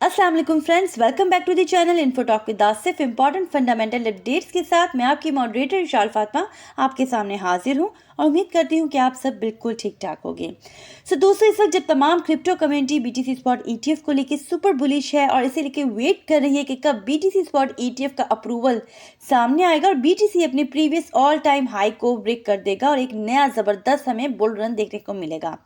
अस्सलाम वालेकुम friends, welcome back to the channel Info Talk with Asif. Important fundamental updates के साथ मैं आपकी मॉडरेटर इशाल फातिमा आपके सामने हाजिर हूं और उम्मीद करती हूं कि आप सब बिल्कुल ठीक ठाक होंगे। दोस्तों, इस वक्त जब तमाम crypto community BTC spot ETF को लेकर सुपर बुलिश है और इसे लेकर वेट कर रही है कि कब बीटीसी स्पॉट ईटीएफ का अप्रूवल सामने आएगा और बीटीसी अपने प्रीवियस ऑल टाइम हाई को ब्रेक कर देगा और एक नया जबरदस्त हमें बुल रन देखने को मिलेगा।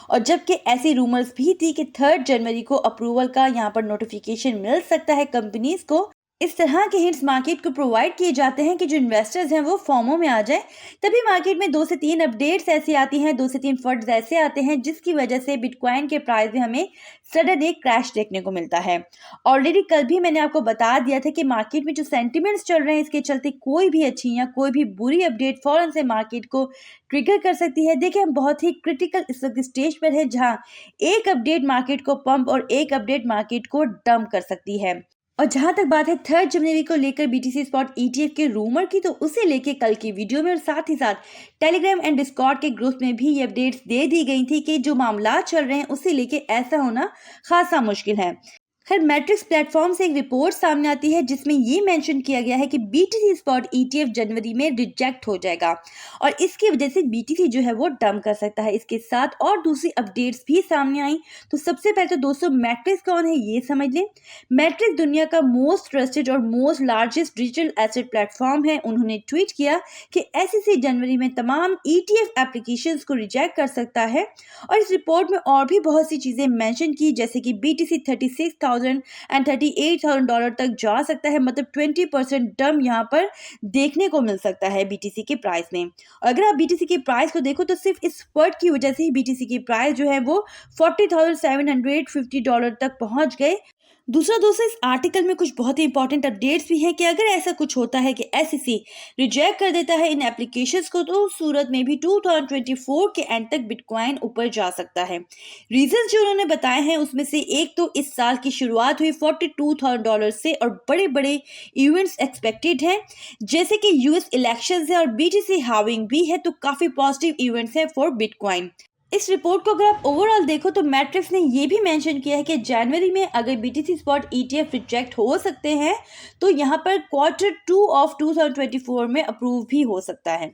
और जबकि ऐसी रूमर्स भी थी कि 3 जनवरी को अप्रूवल का यहाँ पर नोटिफिकेशन मिल सकता है कंपनीज को। इस तरह के हिंट्स मार्केट को प्रोवाइड किए जाते हैं कि जो इन्वेस्टर्स हैं वो फॉर्मो में आ जाएं। तभी मार्केट में 2 से 3 अपडेट्स ऐसी आती हैं, 2 से 3 फंड्स ऐसे आते हैं जिसकी वजह से बिटकॉइन के प्राइस में हमें सडन एक क्रैश देखने को मिलता है। ऑलरेडी कल भी मैंने आपको बता दिया था कि मार्केट में जो सेंटिमेंट्स चल रहे हैं इसके चलते कोई भी अच्छी या कोई भी बुरी अपडेट फौरन से मार्केट को ट्रिगर कर सकती है। देखिए, हम बहुत ही क्रिटिकल इस वक्त स्टेज पर है जहां एक अपडेट मार्केट को पंप और एक अपडेट मार्केट को डंप कर सकती है। और जहां तक बात है 3 जनवरी को लेकर बीटीसी स्पॉट ईटीएफ के रूमर की, तो उसे लेकर कल की वीडियो में और साथ ही साथ टेलीग्राम एंड डिस्कॉर्ड के ग्रुप में भी ये अपडेट्स दे दी गई थी कि जो मामला चल रहे हैं उसे लेकर ऐसा होना खासा मुश्किल है। खैर, मैट्रिक्स प्लेटफॉर्म से एक रिपोर्ट सामने आती है जिसमें ये मेंशन किया गया है कि बीटीसी स्पॉट ईटीएफ जनवरी में रिजेक्ट हो जाएगा और इसकी वजह से बीटीसी जो है वो डंप कर सकता है। इसके साथ और दूसरी अपडेट्स भी सामने आई। तो सबसे पहले तो दोस्तों, मैट्रिक्स कौन है ये समझ लें। मैट्रिक्स दुनिया का मोस्ट ट्रस्टेड और most largest digital asset platform है। उन्होंने ट्वीट किया कि एसईसी जनवरी में तमाम ईटीएफ एप्लीकेशंस को रिजेक्ट कर सकता है और इस रिपोर्ट में और भी बहुत सी चीजें मेंशन की, जैसे कि बीटीसी 36,000 एंड $38,000 तक जा सकता है। मतलब 20% डम यहाँ पर देखने को मिल सकता है बीटीसी के प्राइस में। और अगर आप बीटीसी के प्राइस को देखो तो सिर्फ इस स्पर्ट की वजह से ही बीटीसी की प्राइस जो है वो $40,750 तक पहुंच गए। दूसरा दोस्तों, इस आर्टिकल में कुछ बहुत ही इंपॉर्टेंट अपडेट्स भी हैं कि अगर ऐसा कुछ होता है कि एसईसी रिजेक्ट कर देता है इन एप्लीकेशंस को, तो उस सूरत में भी 2024 के एंड तक बिटकॉइन ऊपर जा सकता है। रीजंस जो उन्होंने बताए हैं उसमें से एक तो इस साल की शुरुआत हुई $42,000 से और बड़े बड़े इवेंट्स एक्सपेक्टेड हैं, जैसे कि यूएस इलेक्शंस है और बीटीसी हाविंग भी है, तो काफी पॉजिटिव इवेंट्स है फॉर बिटकॉइन। इस रिपोर्ट को अगर आप ओवरऑल देखो तो मैट्रिक्स ने ये भी मेंशन किया है कि जनवरी में अगर बीटीसी स्पॉट ईटीएफ रिजेक्ट हो सकते हैं तो यहाँ पर Q2 ऑफ 2024 में अप्रूव भी हो सकता है।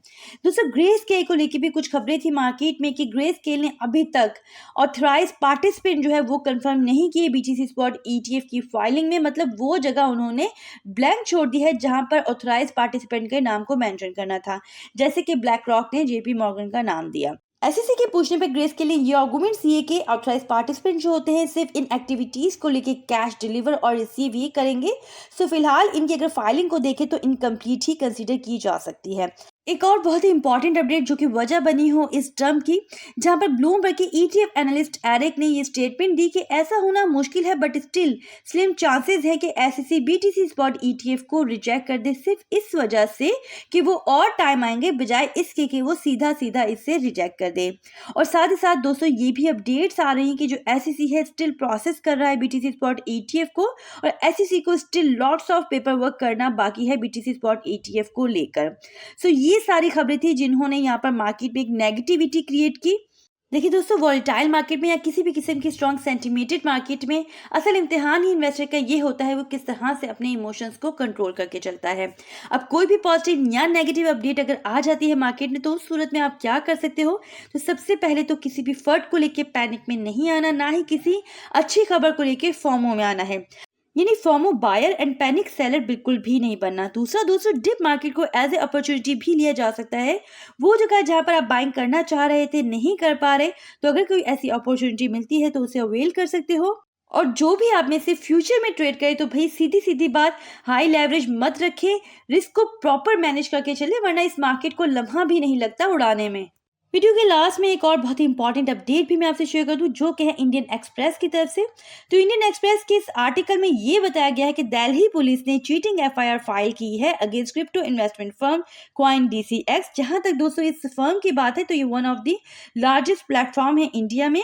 दोस्तों, ग्रे स्केल को लेकर भी कुछ खबरें थी मार्केट में कि ग्रे स्केल ने अभी तक ऑथराइज पार्टिसिपेंट जो है वो कंफर्म नहीं किए बीटीसी स्पॉट ईटीएफ की फाइलिंग में। मतलब वो जगह उन्होंने ब्लैंक छोड़ दी है जहां पर ऑथराइज पार्टिसिपेंट के नाम को मेंशन करना था, जैसे कि ब्लैक रॉक ने जेपी मॉर्गन का नाम दिया। एसईसी के पूछने पे ग्रेस के लिए ये आर्गुमेंट्स ये कि ऑथराइज पार्टिसिपेंट जो होते हैं सिर्फ इन एक्टिविटीज को लेके कैश डिलीवर और रिसीव ही करेंगे। फिलहाल इनकी अगर फाइलिंग को देखें तो इनकम्प्लीट ही कंसीडर की जा सकती है। एक और बहुत ही इंपॉर्टेंट अपडेट जो कि वजह बनी हो इस टर्म की, जहां पर ब्लूमबर्ग के ईटीएफ एनालिस्ट एरिक ने ये स्टेटमेंट दी कि ऐसा होना मुश्किल है बट स्टिल स्लिम चांसेस है कि एसईसी बीटीसी स्पॉट ईटीएफ को रिजेक्ट कर दे, सिर्फ इस वजह से कि वो और टाइम आएंगे बजाय इसके कि वो सीधा सीधा इससे रिजेक्ट कर दे। और साथ ही साथ दोस्तों, ये भी अपडेट्स आ रही हैं कि जो एसईसी है स्टिल प्रोसेस कर रहा है बीटीसी स्पॉट ईटीएफ को और एसईसी को still lots of paper work करना बाकी है बीटीसी स्पॉट ईटीएफ को लेकर। ये सारी खबरें थी जिन्होंने यहाँ पर मार्केट में एक नेगेटिविटी क्रिएट की। देखिए दोस्तों, वॉलेटाइल मार्केट में या किसी भी किस्म की स्ट्रॉन्ग सेंटिमेटेड मार्केट में असल इम्तिहान ही इन्वेस्टर का ये होता है वो किस तरह से अपने इमोशंस को कंट्रोल करके चलता है। अब कोई भी पॉजिटिव या नेगेटिव अपडेट अगर आ जाती है मार्केट में तो उस सूरत में आप क्या कर सकते हो। तो सबसे पहले तो किसी भी फर्ड को लेकर पैनिक में नहीं आना, ना ही किसी अच्छी खबर को लेकर फॉर्मो में आना है, यानी फॉर्मो बायर एंड पैनिक सेलर बिल्कुल भी नहीं बनना। दूसरा दोस्तों, डिप मार्केट को एज ए अपॉर्चुनिटी भी लिया जा सकता है। वो जगह जहां पर आप बाइंग करना चाह रहे थे नहीं कर पा रहे, तो अगर कोई ऐसी अपॉर्चुनिटी मिलती है तो उसे अवेल कर सकते हो। और जो भी आप में से फ्यूचर में ट्रेड करे तो भाई सीधी सीधी बात, हाई लेवरेज मत रखे, रिस्क को प्रॉपर मैनेज करके चले, वरना इस मार्केट को लम्हा भी नहीं लगता उड़ाने में। वीडियो के लास्ट में एक और बहुत ही इंपॉर्टेंट अपडेट भी मैं आपसे शेयर कर दूं जो कि है इंडियन एक्सप्रेस की तरफ से। तो इंडियन एक्सप्रेस के इस आर्टिकल में ये बताया गया है कि दिल्ली पुलिस ने चीटिंग एफआईआर फाइल की है against crypto investment firm CoinDCX। जहां तक दोस्तों इस फर्म की बात है तो ये one of the largest platform है इंडिया में।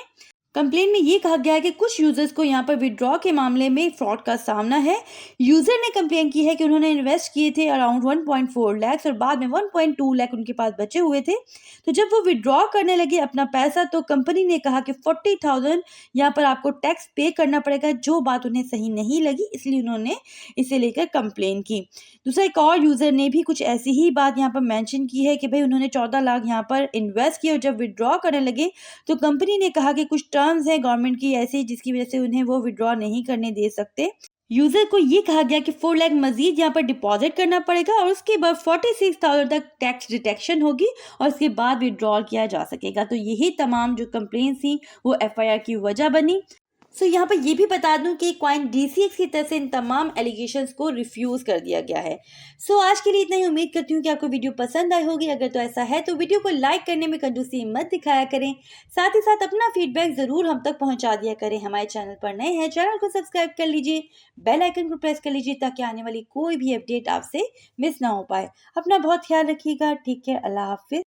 कंप्लेन में ये कहा गया है कि कुछ यूजर्स को यहाँ पर विड्रॉ के मामले में फ्रॉड का सामना है। यूजर ने कंप्लेन की है कि उन्होंने इन्वेस्ट किए थे अराउंड 1.4 लाख और बाद में 1.2 लाख उनके पास बचे हुए थे। तो जब वो विड्रॉ करने लगे अपना पैसा तो कंपनी ने कहा कि 40,000 यहाँ पर आपको टैक्स पे करना पड़ेगा, जो बात उन्हें सही नहीं लगी, इसलिए उन्होंने इसे लेकर कंप्लेन की। दूसरा एक और यूजर ने भी कुछ ऐसी ही बात यहाँ पर मेंशन की है कि भाई उन्होंने 14 लाख यहाँ पर इन्वेस्ट किया और जब विड्रॉ करने लगे तो कंपनी ने कहा कि कुछ टर्म्स है गवर्नमेंट की ऐसी जिसकी वजह से उन्हें वो विड्रॉ नहीं करने दे सकते। यूजर को ये कहा गया कि 4 लाख मजीद यहाँ पर डिपॉजिट करना पड़ेगा और उसके बाद 46,000 तक टैक्स डिटेक्शन होगी और उसके बाद विड्रॉल किया जा सकेगा। तो यही तमाम जो कंप्लेंट थी वो एफआईआर की वजह बनी। यहाँ पर ये भी बता दूं कि क्वाइन डीसीएक्स की तरफ से इन तमाम एलिगेशंस को रिफ्यूज कर दिया गया है। आज के लिए इतना ही। उम्मीद करती हूँ कि आपको वीडियो पसंद आई होगी। अगर तो ऐसा है तो वीडियो को लाइक करने में कंजूसी मत दिखाया करें। साथ ही साथ अपना फीडबैक जरूर हम तक पहुंचा दिया करें। हमारे चैनल पर नए हैं, चैनल को सब्सक्राइब कर लीजिए, बेल आइकन को प्रेस कर लीजिए ताकि आने वाली कोई भी अपडेट आपसे मिस ना हो पाए। अपना बहुत ख्याल रखिएगा। Take care. अल्लाह हाफिज।